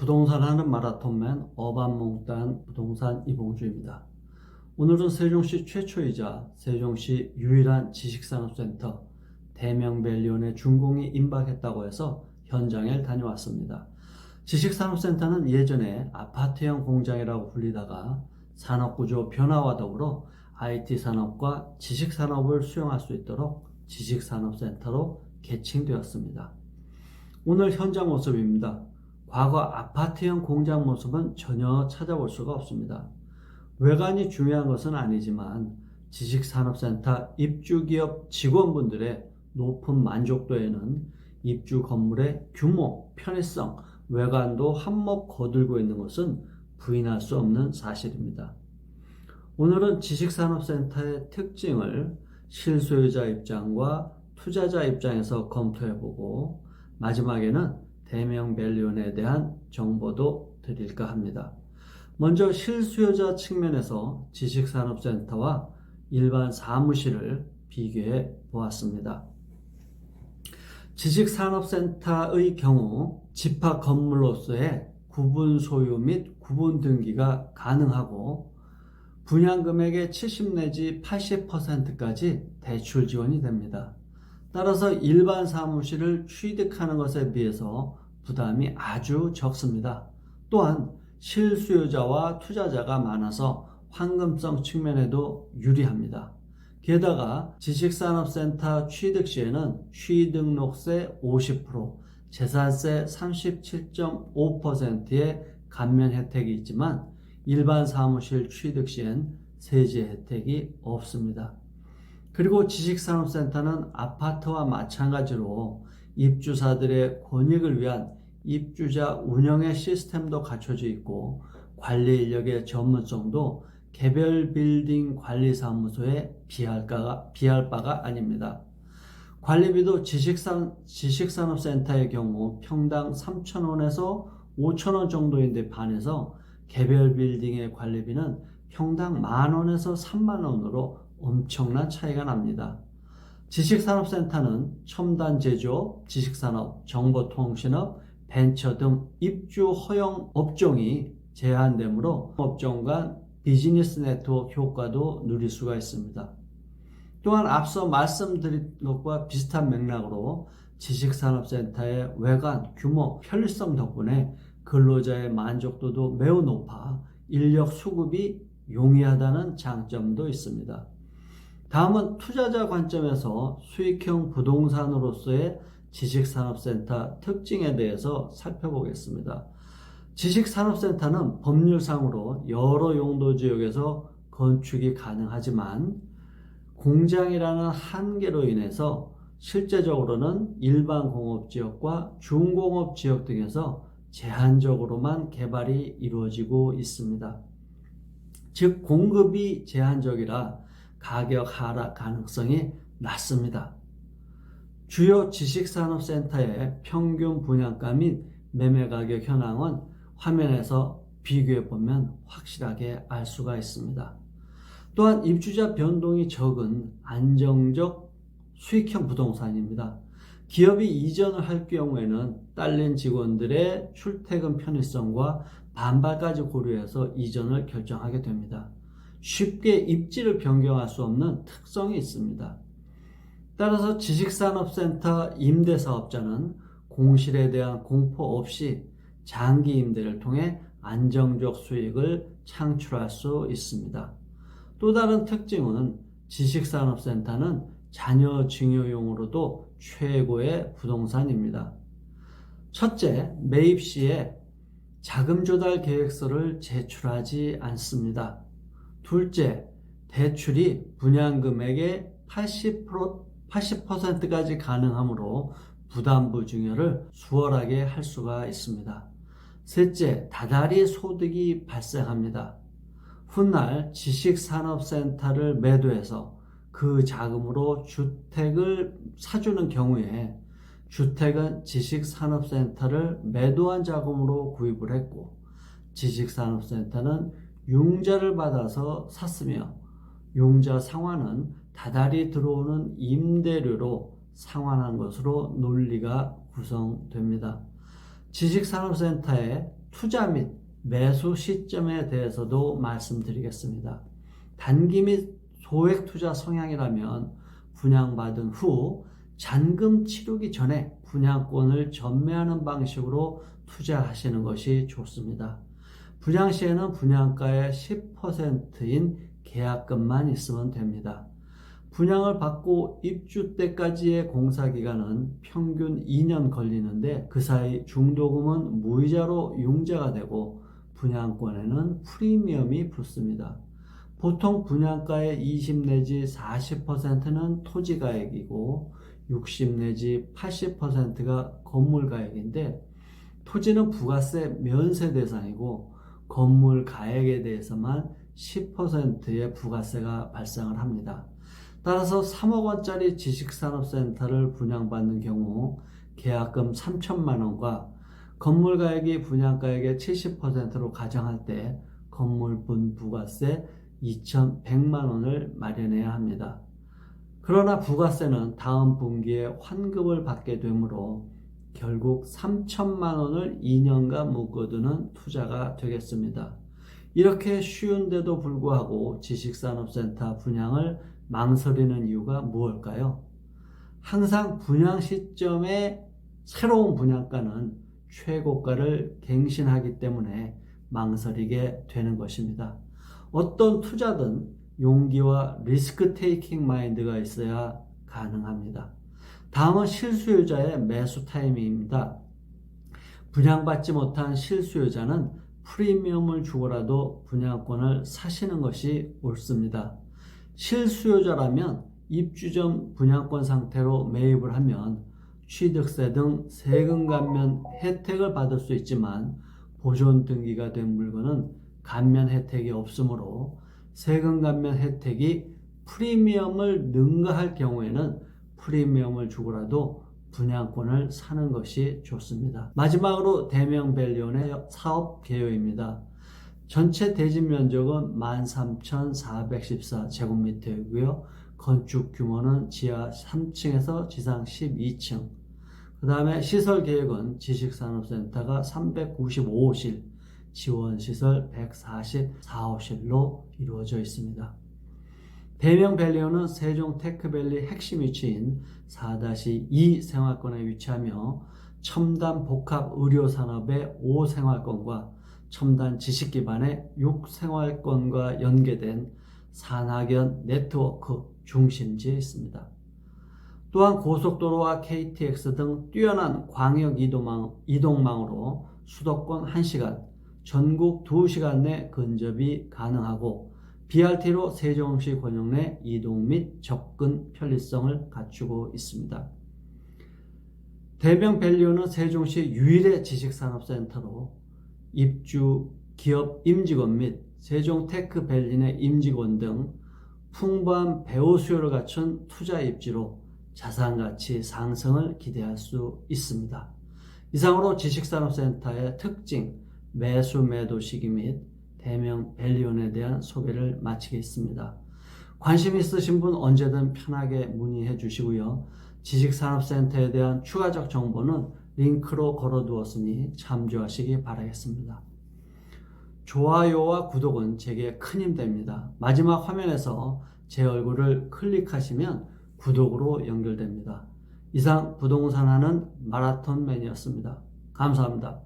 부동산 하는 마라톤맨 어반몽땅 부동산 이봉주입니다. 오늘은 세종시 최초이자 세종시 유일한 지식산업센터 대명밸리온의 준공이 임박했다고 해서 현장에 다녀왔습니다. 지식산업센터는 예전에 아파트형 공장이라고 불리다가 산업구조 변화와 더불어 IT 산업과 지식산업을 수용할 수 있도록 지식산업센터로 개칭되었습니다. 오늘 현장 모습입니다. 과거 아파트형 공장 모습은 전혀 찾아볼 수가 없습니다. 외관이 중요한 것은 아니지만 지식산업센터 입주기업 직원분들의 높은 만족도에는 입주 건물의 규모, 편의성, 외관도 한몫 거들고 있는 것은 부인할 수 없는 사실입니다. 오늘은 지식산업센터의 특징을 실소유자 입장과 투자자 입장에서 검토해보고 마지막에는 대명밸리온에 대한 정보도 드릴까 합니다. 먼저 실수요자 측면에서 지식산업센터와 일반 사무실을 비교해 보았습니다. 지식산업센터의 경우 집합 건물로서의 구분 소유 및 구분 등기가 가능하고 분양금액의 70 내지 80%까지 대출 지원이 됩니다. 따라서 일반 사무실을 취득하는 것에 비해서 부담이 아주 적습니다. 또한 실수요자와 투자자가 많아서 황금성 측면에도 유리합니다. 게다가 지식산업센터 취득 시에는 취등록세 50%, 재산세 37.5%의 감면 혜택이 있지만 일반 사무실 취득 시엔 세제 혜택이 없습니다. 그리고 지식산업센터는 아파트와 마찬가지로 입주사들의 권익을 위한 입주자 운영의 시스템도 갖춰져 있고 관리 인력의 전문성도 개별 빌딩 관리사무소에 비할 바가 아닙니다. 관리비도 지식산업센터의 경우 평당 3,000원에서 5,000원 정도인데 반해서 개별 빌딩의 관리비는 평당 10,000원에서 30,000원으로 엄청난 차이가 납니다. 지식산업센터는 첨단 제조업, 지식산업, 정보통신업, 벤처 등 입주 허용 업종이 제한되므로 업종 간 비즈니스 네트워크 효과도 누릴 수가 있습니다. 또한 앞서 말씀드린 것과 비슷한 맥락으로 지식산업센터의 외관, 규모, 편리성 덕분에 근로자의 만족도도 매우 높아 인력 수급이 용이하다는 장점도 있습니다. 다음은 투자자 관점에서 수익형 부동산으로서의 지식산업센터 특징에 대해서 살펴보겠습니다. 지식산업센터는 법률상으로 여러 용도 지역에서 건축이 가능하지만 공장이라는 한계로 인해서 실제적으로는 일반 공업지역과 중공업지역 등에서 제한적으로만 개발이 이루어지고 있습니다. 즉 공급이 제한적이라 가격 하락 가능성이 낮습니다. 주요 지식산업센터의 평균 분양가 및 매매가격 현황은 화면에서 비교해보면 확실하게 알 수가 있습니다. 또한 입주자 변동이 적은 안정적 수익형 부동산입니다. 기업이 이전을 할 경우에는 딸린 직원들의 출퇴근 편의성과 반발까지 고려해서 이전을 결정하게 됩니다. 쉽게 입지를 변경할 수 없는 특성이 있습니다. 따라서 지식산업센터 임대사업자는 공실에 대한 공포 없이 장기 임대를 통해 안정적 수익을 창출할 수 있습니다. 또 다른 특징은 지식산업센터는 자녀 증여용으로도 최고의 부동산입니다. 첫째, 매입 시에 자금 조달 계획서를 제출하지 않습니다. 둘째, 대출이 분양금액의 80%까지 가능하므로 부담부 증여를 수월하게 할 수가 있습니다. 셋째, 다달이 소득이 발생합니다. 훗날 지식산업센터를 매도해서 그 자금으로 주택을 사주는 경우에 주택은 지식산업센터를 매도한 자금으로 구입을 했고 지식산업센터는 융자를 받아서 샀으며 융자 상환은 다달이 들어오는 임대료로 상환한 것으로 논리가 구성됩니다. 지식산업센터의 투자 및 매수 시점에 대해서도 말씀드리겠습니다. 단기 및 소액 투자 성향이라면 분양받은 후 잔금 치르기 전에 분양권을 전매하는 방식으로 투자하시는 것이 좋습니다. 분양 시에는 분양가의 10%인 계약금만 있으면 됩니다. 분양을 받고 입주 때까지의 공사기간은 평균 2년 걸리는데 그 사이 중도금은 무이자로 융자가 되고 분양권에는 프리미엄이 붙습니다. 보통 분양가의 20 내지 40%는 토지가액이고 60 내지 80%가 건물가액인데 토지는 부가세 면세 대상이고 건물 가액에 대해서만 10%의 부가세가 발생을 합니다. 따라서 3억 원짜리 지식산업센터를 분양받는 경우 계약금 3천만 원과 건물 가액이 분양가액의 70%로 가정할 때 건물분 부가세 2,100만 원을 마련해야 합니다. 그러나 부가세는 다음 분기에 환급을 받게 되므로 결국 3천만 원을 2년간 묶어두는 투자가 되겠습니다. 이렇게 쉬운데도 불구하고 지식산업센터 분양을 망설이는 이유가 무엇일까요? 항상 분양 시점에 새로운 분양가는 최고가를 갱신하기 때문에 망설이게 되는 것입니다. 어떤 투자든 용기와 리스크 테이킹 마인드가 있어야 가능합니다. 다음은 실수요자의 매수 타이밍입니다. 분양받지 못한 실수요자는 프리미엄을 주고라도 분양권을 사시는 것이 옳습니다. 실수요자라면 입주 전 분양권 상태로 매입을 하면 취득세 등 세금 감면 혜택을 받을 수 있지만 보존 등기가 된 물건은 감면 혜택이 없으므로 세금 감면 혜택이 프리미엄을 능가할 경우에는 프리미엄을 주고라도 분양권을 사는 것이 좋습니다. 마지막으로 대명밸리온의 사업 개요입니다. 전체 대지 면적은 13,414제곱미터이고요. 건축 규모는 지하 3층에서 지상 12층. 그 다음에 시설 계획은 지식산업센터가 395호실, 지원시설 144호실로 이루어져 있습니다. 대명밸리온은 세종 테크밸리 핵심 위치인 4-2 생활권에 위치하며 첨단 복합 의료산업의 5 생활권과 첨단 지식 기반의 6 생활권과 연계된 산학연 네트워크 중심지에 있습니다. 또한 고속도로와 KTX 등 뛰어난 광역 이동망으로 수도권 1시간, 전국 2시간 내 근접이 가능하고 BRT로 세종시 권역 내 이동 및 접근 편리성을 갖추고 있습니다. 대명밸리온은 세종시 유일의 지식산업센터로 입주 기업 임직원 및 세종테크밸리 내 임직원 등 풍부한 배우 수요를 갖춘 투자 입지로 자산가치 상승을 기대할 수 있습니다. 이상으로 지식산업센터의 특징, 매수 매도 시기 및 대명밸리온에 대한 소개를 마치겠습니다. 관심 있으신 분 언제든 편하게 문의해 주시고요. 지식산업센터에 대한 추가적 정보는 링크로 걸어두었으니 참조하시기 바라겠습니다. 좋아요와 구독은 제게 큰 힘 됩니다. 마지막 화면에서 제 얼굴을 클릭하시면 구독으로 연결됩니다. 이상 부동산 하는 마라톤맨이었습니다. 감사합니다.